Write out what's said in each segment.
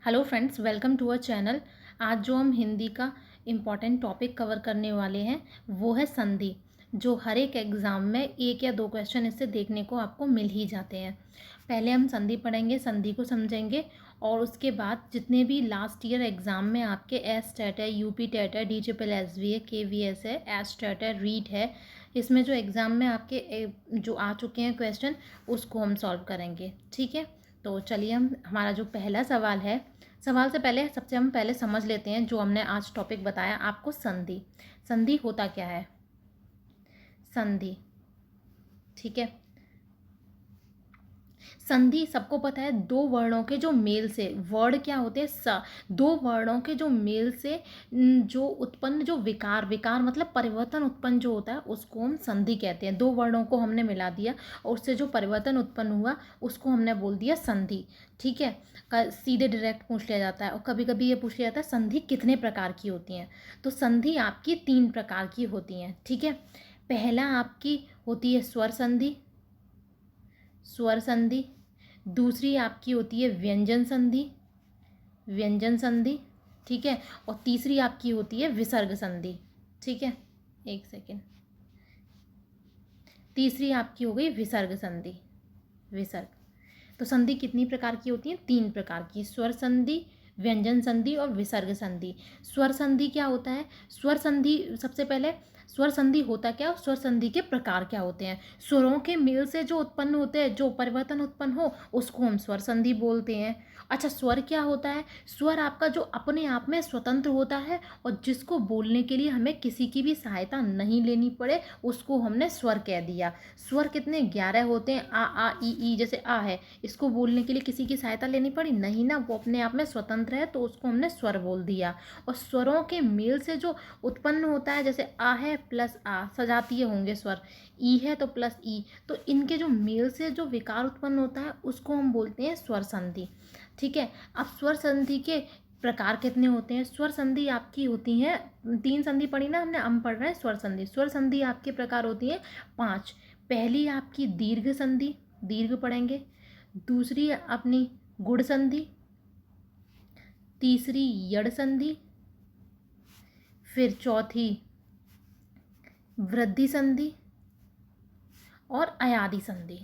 Hello friends, welcome to our channel. आज जो हम हिंदी का इम्पॉर्टेंट टॉपिक कवर करने वाले हैं वो है संधि, जो हर एक एग्ज़ाम में एक या दो क्वेश्चन इससे देखने को आपको मिल ही जाते हैं। पहले हम संधि पढ़ेंगे, संधि को समझेंगे और उसके बाद जितने भी लास्ट ईयर एग्ज़ाम में आपके एस टेट है, यूपी टेट है, DSSB है, KVS है, एस टेट है, रीट है, इसमें जो एग्ज़ाम में आपके जो आ चुके हैं क्वेश्चन उसको हम सॉल्व करेंगे। ठीक है, तो चलिए हमारा जो पहला सवाल है, सवाल से पहले सबसे हम पहले समझ लेते हैं जो हमने आज टॉपिक बताया आपको, संधि। संधि होता क्या है? संधि, ठीक है, संधि सबको पता है, दो वर्णों के जो मेल से, वर्ड क्या होते हैं? दो वर्णों के जो मेल से जो उत्पन्न जो विकार, विकार मतलब परिवर्तन उत्पन्न जो होता है उसको हम संधि कहते हैं। दो वर्णों को हमने मिला दिया और उससे जो परिवर्तन उत्पन्न हुआ उसको हमने बोल दिया संधि। ठीक है, सीधे डायरेक्ट पूछ लिया जाता है और कभी कभी ये पूछ लिया जाता है संधि कितने प्रकार की होती हैं। तो संधि आपकी 3 प्रकार की होती हैं। ठीक है, पहला आपकी होती है स्वर संधि, स्वर संधि। दूसरी आपकी होती है व्यंजन संधि, व्यंजन संधि। ठीक है, और तीसरी आपकी होती है विसर्ग संधि। ठीक है, एक सेकेंड, तीसरी आपकी हो गई विसर्ग संधि, विसर्ग। तो संधि कितनी प्रकार की होती है? 3 प्रकार की, स्वर संधि, व्यंजन संधि और विसर्ग संधि। स्वर संधि क्या होता है? स्वर संधि, सबसे पहले स्वर संधि होता क्या, स्वर संधि के प्रकार क्या होते हैं? स्वरों के मेल से जो उत्पन्न होते हैं, जो परिवर्तन उत्पन्न हो उसको हम स्वर संधि बोलते हैं। अच्छा, स्वर क्या होता है? स्वर आपका जो अपने आप में स्वतंत्र होता है और जिसको बोलने के लिए हमें किसी की भी सहायता नहीं लेनी पड़े उसको हमने स्वर कह दिया। स्वर कितने? 11 होते हैं। आ ई, जैसे आ है, इसको बोलने के लिए किसी की सहायता लेनी पड़ी नहीं ना, वो अपने आप में स्वतंत्र है तो उसको हमने स्वर बोल दिया। और स्वरों के मेल से जो उत्पन्न होता है, जैसे आ है प्लस आ, सजातीय होंगे स्वर, ई है तो प्लस ई, तो इनके जो मेल से जो विकार उत्पन्न होता है उसको हम बोलते हैं स्वर संधि। ठीक है, अब स्वर संधि के प्रकार कितने होते हैं? स्वर संधि आपकी होती है 3 संधि पढ़ी ना हमने, हम पढ़ रहे हैं स्वर संधि। स्वर संधि आपके प्रकार होती है 5। पहली आपकी दीर्घ संधि, दीर्घ पढ़ेंगे। दूसरी अपनी गुण संधि, तीसरी यड़ संधि, फिर चौथी वृद्धि संधि और अयादि संधि,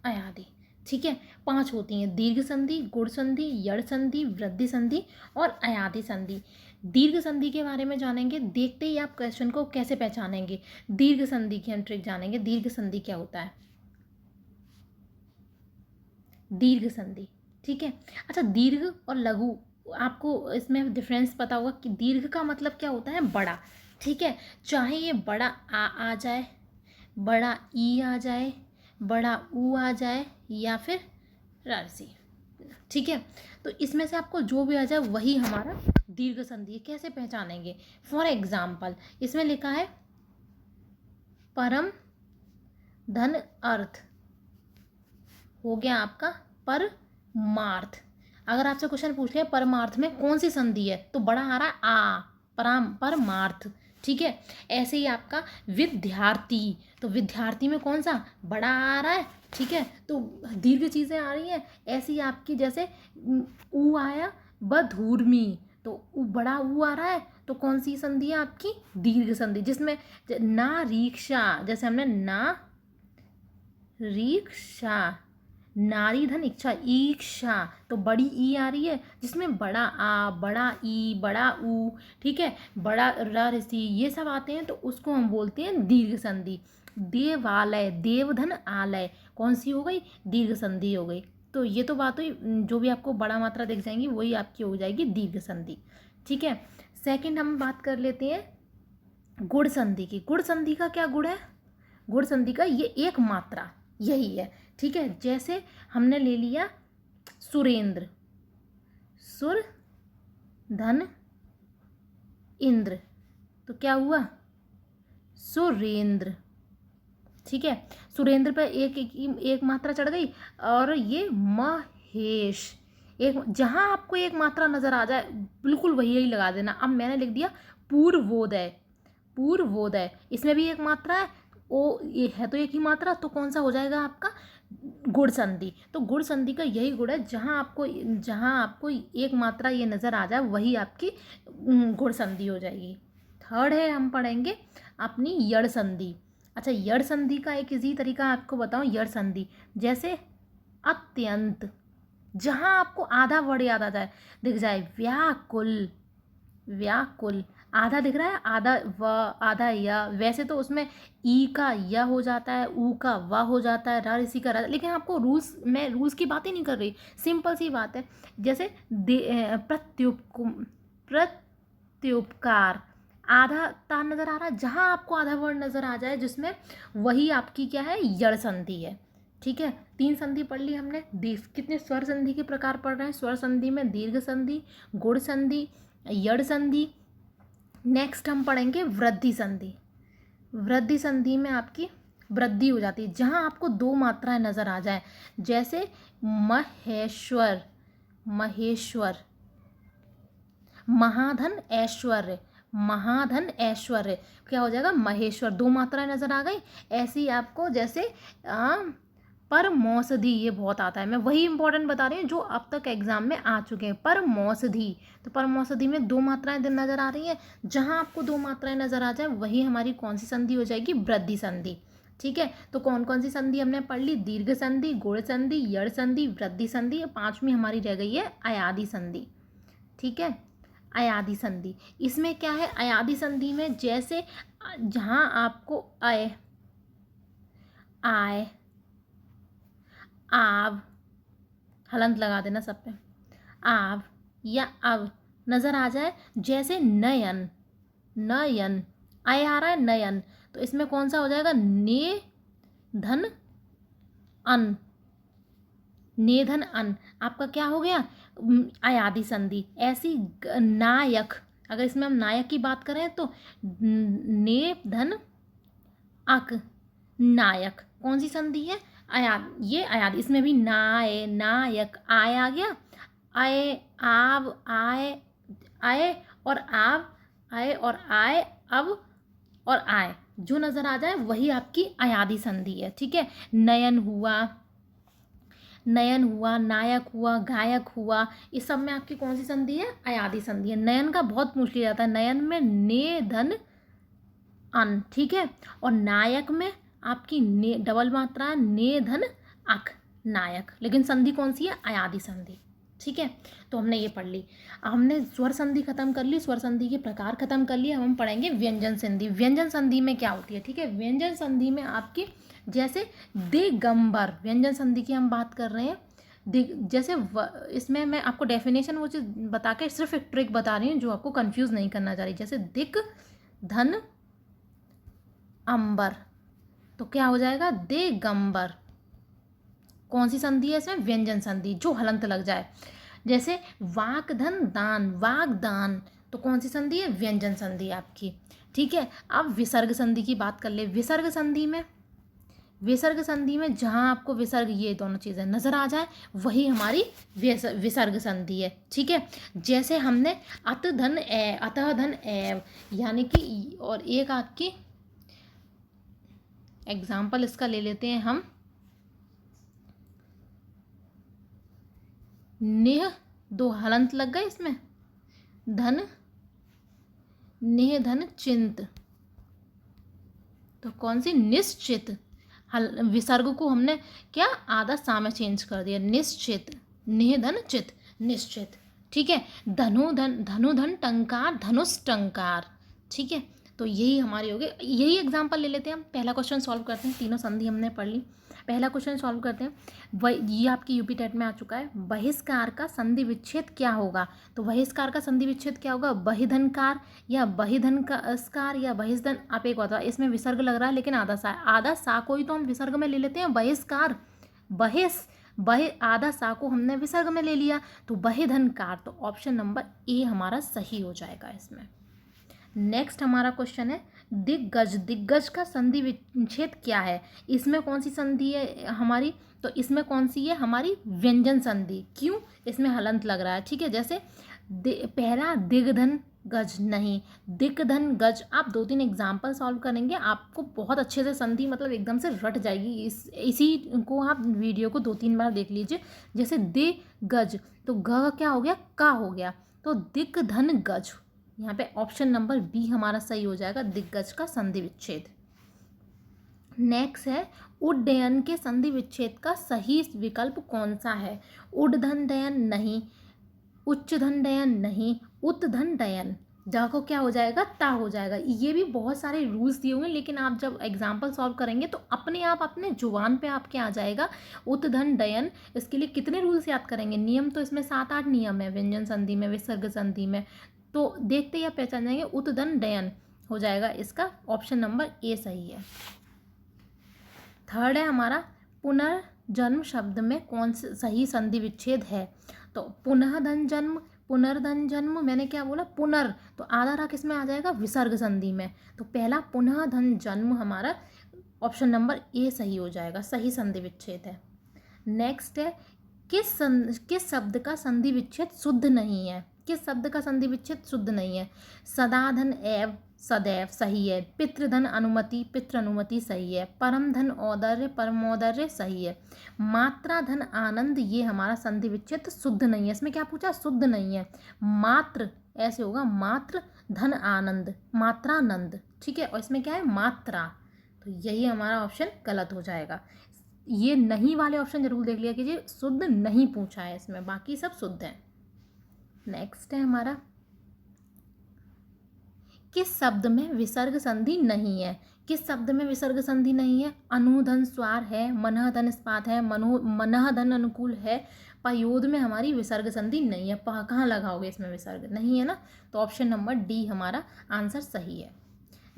अयादि। ठीक है, 5 होती हैं, दीर्घ संधि, गुण संधि, यड़ संधि, वृद्धि संधि और अयादि संधि। दीर्घ संधि के बारे में जानेंगे, देखते ही आप क्वेश्चन को कैसे पहचानेंगे। दीर्घ संधि की हम ट्रिक जानेंगे। दीर्घ संधि क्या होता है? दीर्घ संधि, ठीक है। अच्छा, दीर्घ और लघु, आपको इसमें डिफरेंस पता होगा कि दीर्घ का मतलब क्या होता है? बड़ा। ठीक है, चाहे ये बड़ा आ जाए, बड़ा ई आ जाए, बड़ा ऊ आ जाए या फिर रारसी। ठीक है, तो इसमें से आपको जो भी आ जाए वही हमारा दीर्घ संधि है। कैसे पहचानेंगे? फॉर एग्जाम्पल, इसमें लिखा है परम धन अर्थ, हो गया आपका परमार्थ। अगर आपसे क्वेश्चन पूछ लिया परमार्थ में कौन सी संधि है, तो बड़ा आ रहा है आ, परमार्थ। ठीक है, ऐसे ही आपका विद्यार्थी, तो विद्यार्थी में कौन सा? बड़ा आ रहा है। ठीक है, तो दीर्घ चीज़ें आ रही हैं ऐसी आपकी, जैसे ऊ आया बधूर्मी, तो बड़ा ऊ आ रहा है तो कौन सी संधि है आपकी? दीर्घ संधि। जिसमें ना रिक्शा, जैसे हमने ना रिक्शा, नारी धन इच्छा, ईक्षा, तो बड़ी ई आ रही है जिसमें बड़ा आ, बड़ा ई, बड़ा ऊ, ठीक है, बड़ा र ऋषि, ये सब आते हैं तो उसको हम बोलते हैं दीर्घ संधि। देवालय, देवधन आलय, कौन सी हो गई? दीर्घ संधि हो गई। तो ये तो बात हुई, जो भी आपको बड़ा मात्रा दिख जाएंगी वही आपकी हो जाएगी दीर्घ संधि। ठीक है, सेकंड हम बात कर लेते हैं गुण संधि की। गुण संधि का क्या गुण है? गुण संधि का ये एक मात्रा यही है। ठीक है, जैसे हमने ले लिया सुरेंद्र, सुर धन इंद्र, तो क्या हुआ? सुरेंद्र। ठीक है, सुरेंद्र पे एक मात्रा चढ़ गई और ये महेश, एक, जहां आपको एक मात्रा नजर आ जाए बिल्कुल वही यही लगा देना। अब मैंने लिख दिया पूर्वोदय, पूर्वोदय, इसमें भी एक मात्रा है, ओ ये है तो एक ही मात्रा, तो कौन सा हो जाएगा आपका गुण संधि। तो गुण संधि का यही गुण है, जहाँ आपको एक मात्रा ये नज़र आ जाए वही आपकी गुण संधि हो जाएगी। थर्ड है, हम पढ़ेंगे अपनी यड़ संधि। अच्छा, यड़ संधि का एक इजी तरीका आपको बताऊं। यड़ संधि जैसे अत्यंत, जहाँ आपको आधा वर्ड याद आ जाए, दिख जाए व्याकुल, व्याकुल आधा दिख रहा है, आधा व आधा य, वैसे तो उसमें ई का य हो जाता है, ऊ का व हो जाता है, र इसी का र, लेकिन आपको रूल्स, मैं रूल्स की बात ही नहीं कर रही, सिंपल सी बात है। जैसे प्रत्युपकार, आधा तार नज़र आ रहा है, जहाँ आपको आधा वर्ड नज़र आ जाए जिसमें, वही आपकी क्या है, यड़ संधि है। ठीक है, 3 संधि पढ़ ली हमने। कितने स्वर संधि के प्रकार पढ़ रहे हैं? स्वर संधि में दीर्घ संधि, गुण संधि, यड़ संधि। नेक्स्ट हम पढ़ेंगे वृद्धि संधि। वृद्धि संधि में आपकी वृद्धि हो जाती है, जहाँ आपको 2 मात्राएं नज़र आ जाए, जैसे महेश्वर, महेश्वर, महाधन ऐश्वर्य, महाधन ऐश्वर्य, क्या हो जाएगा, महेश्वर, 2 मात्राएं नज़र आ गई। ऐसे ही आपको जैसे परमौषधि, ये बहुत आता है, मैं वही इंपॉर्टेंट बता रही हूँ जो अब तक एग्जाम में आ चुके हैं। परमौषधि, तो परमौषधि में 2 मात्राएं नज़र आ रही हैं, जहाँ आपको 2 मात्राएं नज़र आ जाए वही हमारी कौन सी संधि हो जाएगी, वृद्धि संधि। ठीक है, तो कौन कौन सी संधि हमने पढ़ ली? दीर्घ संधि, गुण संधि, यड़ संधि, वृद्धि संधि। 5वीं हमारी रह गई है अयादि संधि। ठीक है, अयादि संधि, इसमें क्या है, अयादि संधि में जैसे जहाँ आपको आय, आय, आव, हलंत लगा देना सब पे, आव या अव नज़र आ जाए, जैसे नयन, नयन, आय आ रहा है नयन, तो इसमें कौन सा हो जाएगा, ने धन अन, ने धन अन, आपका क्या हो गया, अयादि संधि। ऐसी नायक, अगर इसमें हम नायक की बात करें तो ने धन अक, नायक, कौन सी संधि है, अयाद, ये अयाद, इसमें भी नाय, नायक, आय आ गया, आय, आव, आय, आय और आव, आय और आय, अब और आय, जो नज़र आ जाए वही आपकी अयादि संधि है। ठीक है, नयन हुआ, नयन हुआ, नायक हुआ, गायक हुआ, इस सब में आपकी कौन सी संधि है, अयादि संधि है। नयन का बहुत पूछ लिया जाता है, नयन में ने धन अन, ठीक है, और नायक में आपकी ने डबल मात्रा, ने धन अक, नायक, लेकिन संधि कौन सी है, अयादि संधि। ठीक है, तो हमने ये पढ़ ली। हमने स्वर संधि खत्म कर ली, स्वर संधि के प्रकार खत्म कर लिए। हम पढ़ेंगे व्यंजन संधि। व्यंजन संधि में क्या होती है? ठीक है, व्यंजन संधि में आपकी जैसे दिगंबर, व्यंजन संधि की हम बात कर रहे हैं। जैसे इसमें मैं आपको डेफिनेशन वो चीज़ बता के सिर्फ एक ट्रिक बता रही हूँ जो आपको कंफ्यूज नहीं करना चाह रही। जैसे दिक धन अंबर, तो क्या हो जाएगा, दिगंबर, कौन सी संधि है इसमें, व्यंजन संधि, जो हलंत लग जाए। जैसे वाक धन दान, वागदान, तो कौन सी संधि है, व्यंजन संधि आपकी। ठीक है, अब विसर्ग संधि की बात कर ले। विसर्ग संधि में, विसर्ग संधि में जहाँ आपको विसर्ग, ये दोनों चीज़ें नज़र आ जाए वही हमारी विसर्ग संधि है। ठीक है, जैसे हमने अत धन ए, अतः धन एव, यानी कि, और एक आपकी एग्जाम्पल इसका ले लेते हैं हम, नेह, 2 हलंत लग गए इसमें, धन, नेह धन चिंत, तो कौन सी, निश्चित, विसर्ग को हमने क्या आधा सा में चेंज कर दिया, निश्चित, नेह धन चित, निश्चित। ठीक है, धनुधन टंकार, धनुष टंकार। ठीक है, तो यही हमारी हो गई। यही एग्जाम्पल ले लेते हैं हम। पहला क्वेश्चन सॉल्व करते हैं, तीनों संधि हमने पढ़ ली। पहला क्वेश्चन सॉल्व करते हैं, ये आपकी यूपी टेट में आ चुका है। बहिष्कार का संधि विच्छेद क्या होगा? तो बहिष्कार का संधि विच्छेद क्या होगा, बहिधनकार या बहिधनस्कार या बहिष्धन। आप एक बताओ, इसमें विसर्ग लग रहा है लेकिन आधा सा को ही तो हम विसर्ग में ले लेते हैं, बहिष्कार, आधा सा को हमने विसर्ग में ले लिया, तो बहिधनकार, तो ऑप्शन नंबर ए हमारा सही हो जाएगा इसमें। नेक्स्ट हमारा क्वेश्चन है दिग्गज। दिग्गज का संधि विच्छेद क्या है? इसमें कौन सी संधि है हमारी? तो इसमें कौन सी है हमारी? व्यंजन संधि। क्यों? इसमें हलंत लग रहा है। ठीक है, जैसे पहला दिग्धन गज नहीं, दिग्धन गज। आप 2-3 एग्जाम्पल सॉल्व करेंगे, आपको बहुत अच्छे से संधि मतलब एकदम से रट जाएगी। इसी को आप वीडियो को 2-3 बार देख लीजिए। जैसे दि गज, तो ग क्या हो गया, का हो गया, तो दिग्धन गज। यहाँ पे ऑप्शन नंबर बी हमारा सही हो जाएगा, दिग्गज का संधि विच्छेद। नेक्स्ट है उड्डयन के संधि विच्छेद का सही विकल्प कौन सा है। उड्डधन डयन नहीं, उच्चधन डयन नहीं, उत्धन डयन। ज को क्या हो जाएगा, ता हो जाएगा। ये भी बहुत सारे रूल्स दिए हुए हैं, लेकिन आप जब एग्जाम्पल सॉल्व करेंगे तो अपने आप अपने जुबान पे आपके आ जाएगा उत्धन डयन। इसके लिए कितने रूल्स याद करेंगे, नियम तो इसमें 7-8 नियम है व्यंजन संधि में, विसर्ग संधि में, तो देखते ही आप पहचान जाएंगे। उत्धन डयन हो जाएगा इसका, ऑप्शन नंबर ए सही है। थर्ड है हमारा पुनर्जन्म शब्द में कौन सा सही संधि विच्छेद है। तो पुनः धन जन्म, पुनर्धन जन्म, मैंने क्या बोला, पुनर, तो आधा रा किस में आ जाएगा, विसर्ग संधि में। तो पहला पुनः धन जन्म हमारा ऑप्शन नंबर ए सही हो जाएगा, सही संधि विच्छेद है। नेक्स्ट है किस शब्द का संधि विच्छेद शुद्ध नहीं है, किस शब्द का संधि विच्छेद शुद्ध नहीं है। सदाधन एव, सदैव सही है। पितृधन अनुमति, पितृ अनुमति सही है। परम धन औदर्य, परमोदर्य सही है। मात्रा धन आनंद, ये हमारा संधि विच्छेद शुद्ध नहीं है। इसमें क्या पूछा, शुद्ध नहीं है। मात्र ऐसे होगा, मात्र धन आनंद, मात्रानंद, ठीक है। और इसमें क्या है, मात्रा, तो यही हमारा ऑप्शन गलत हो जाएगा। ये नहीं वाले ऑप्शन जरूर देख लिया कीजिए, शुद्ध नहीं पूछा है इसमें, बाकी सब शुद्ध है। नेक्स्ट है हमारा किस शब्द में विसर्ग संधि नहीं है, किस शब्द में विसर्ग संधि नहीं है। अनुधन स्वार है, मनः धन इस्पात है, मनः धन अनुकूल है, पयोद में हमारी विसर्ग संधि नहीं है। कहाँ लगाओगे इसमें विसर्ग, नहीं है ना, तो ऑप्शन नंबर डी हमारा आंसर सही है।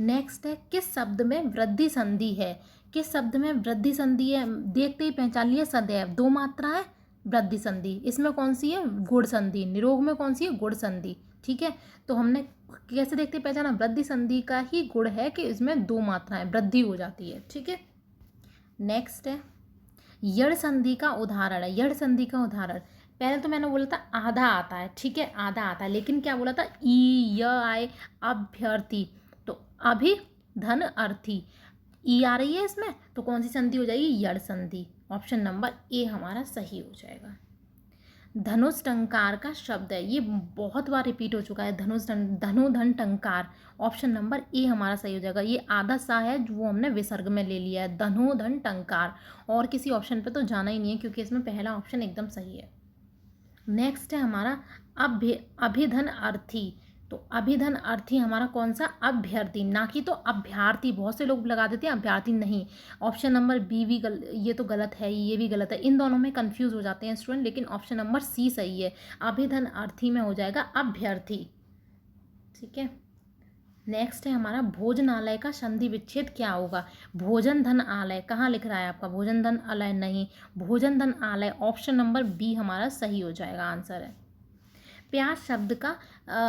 नेक्स्ट है किस शब्द में वृद्धि संधि है, किस शब्द में वृद्धि संधि है, देखते ही पहचान लिया, सदैव, 2 मात्रा है, वृद्धि संधि। इसमें कौन सी है, गुण संधि। निरोग में कौन सी है, गुण संधि, ठीक है। तो हमने कैसे देखते पहचाना, वृद्धि संधि का ही गुण है कि इसमें 2 मात्राएं, वृद्धि हो जाती है, ठीक है। नेक्स्ट है यड़ संधि का उदाहरण है, यड़ संधि का उदाहरण। पहले तो मैंने बोला था आधा आता है, ठीक है, आधा आता है, लेकिन क्या बोला था, ई य आए अभ्यर्थी, तो अभि धन अर्थी, ई आ रही है इसमें, तो कौन सी संधि हो जाएगी, यड़ संधि। ऑप्शन नंबर ए हमारा सही हो जाएगा। धनुष टंकार का शब्द है, ये बहुत बार रिपीट हो चुका है, धनुधन टंकार, ऑप्शन नंबर ए हमारा सही हो जाएगा। ये आधा सा है वो हमने विसर्ग में ले लिया है, धनुधन टंकार, और किसी ऑप्शन पे तो जाना ही नहीं है क्योंकि इसमें पहला ऑप्शन एकदम सही है। नेक्स्ट है हमारा अभिधन अर्थी, तो अभिधन अर्थी हमारा कौन सा, अभ्यर्थी, ना कि तो अभ्यर्थी। बहुत से लोग लगा देते हैं अभ्यर्थी, नहीं, ऑप्शन नंबर बी भी ये तो गलत है, ये भी गलत है, इन दोनों में कंफ्यूज हो जाते हैं स्टूडेंट, लेकिन ऑप्शन नंबर सी सही है, अभिधन अर्थी में हो जाएगा अभ्यर्थी, ठीक है। नेक्स्ट है हमारा भोजनालय का संधि विच्छेद क्या होगा। भोजन धन आलय, कहाँ लिख रहा है आपका, भोजन धन आलय नहीं, भोजन धन आलय, ऑप्शन नंबर बी हमारा सही हो जाएगा, आंसर है। प्यास शब्द का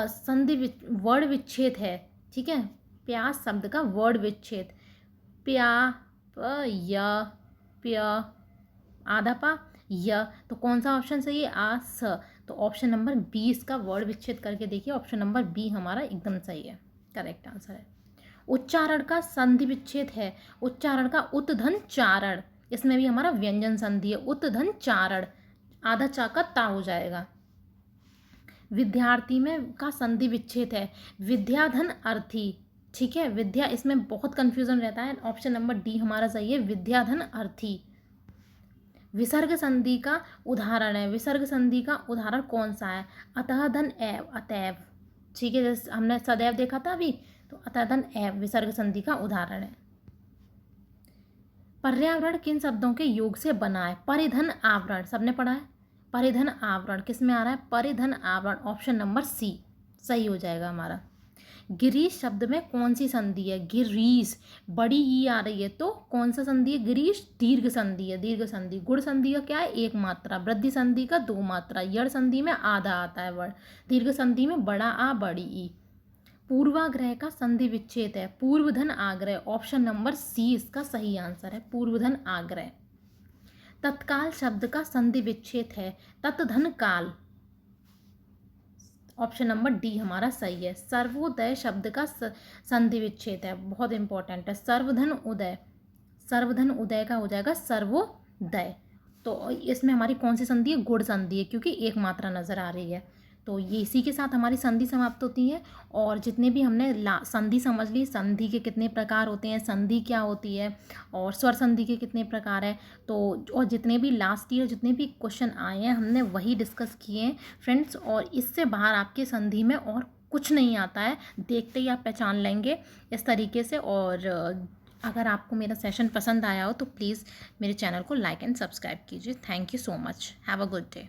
संधि वर्ड विच्छेद है, ठीक है, प्यास शब्द का वर्ड विच्छेद, प्या प य प्य आधा पा य, तो कौन सा ऑप्शन सही है, आ स, तो ऑप्शन नंबर बी इसका वर्ड विच्छेद करके देखिए, ऑप्शन नंबर बी हमारा एकदम सही है, करेक्ट आंसर है। उच्चारण का संधि विच्छेद है, उच्चारण का उत्धन चारण, इसमें भी हमारा व्यंजन संधि है, उत्धन चारण, आधा चा का ता हो जाएगा। विद्यार्थी में का संधि विच्छेद है, विद्याधन अर्थी, ठीक है, विद्या, इसमें बहुत कंफ्यूजन रहता है, ऑप्शन नंबर डी हमारा सही है, विद्याधन अर्थी। विसर्ग संधि का उदाहरण है, विसर्ग संधि का उदाहरण कौन सा है, अतः धन एव, अतैव, ठीक है, जैसे हमने सदैव देखा था अभी, तो अतः धन एव विसर्ग संधि का उदाहरण है। पर्यावरण किन शब्दों के योग से बना है, परिधन आवरण, सबने पढ़ा है, परिधन आवरण किस में आ रहा है, परिधन आवरण, ऑप्शन नंबर सी सही हो जाएगा हमारा। गिरीश शब्द में कौन सी संधि है, गिरीश, बड़ी ई आ रही है, तो कौन सा संधि है, गिरीश दीर्घ संधि है, दीर्घ संधि। गुण संधि का क्या है, 1 मात्रा, वृद्धि संधि का 2 मात्रा, यड़ संधि में आधा आता है वर्ड, दीर्घ संधि में बड़ा आ बड़ी ई। पूर्वाग्रह का संधि विच्छेद है, पूर्वधन आग्रह, ऑप्शन नंबर सी इसका सही आंसर है, पूर्वधन आग्रह। तत्काल शब्द का संधि विच्छेद है, तत्धन काल, ऑप्शन नंबर डी हमारा सही है। सर्वोदय शब्द का संधि विच्छेद है, बहुत इंपॉर्टेंट है। सर्वधन उदय, सर्वधन उदय का हो जाएगा सर्वोदय। तो इसमें हमारी कौन सी संधि है? गुण संधि है, क्योंकि एक मात्रा नज़र आ रही है। तो ये इसी के साथ हमारी संधि समाप्त होती है। और जितने भी हमने संधि समझ ली, संधि के कितने प्रकार होते हैं, संधि क्या होती है, और स्वर संधि के कितने प्रकार है, तो और जितने भी लास्ट ईयर जितने भी क्वेश्चन आए हैं हमने वही डिस्कस किए हैं फ्रेंड्स। और इससे बाहर आपके संधि में और कुछ नहीं आता है, देखते ही आप पहचान लेंगे इस तरीके से। और अगर आपको मेरा सेशन पसंद आया हो तो प्लीज़ मेरे चैनल को लाइक एंड सब्सक्राइब कीजिए। Thank you so much. Have a good day.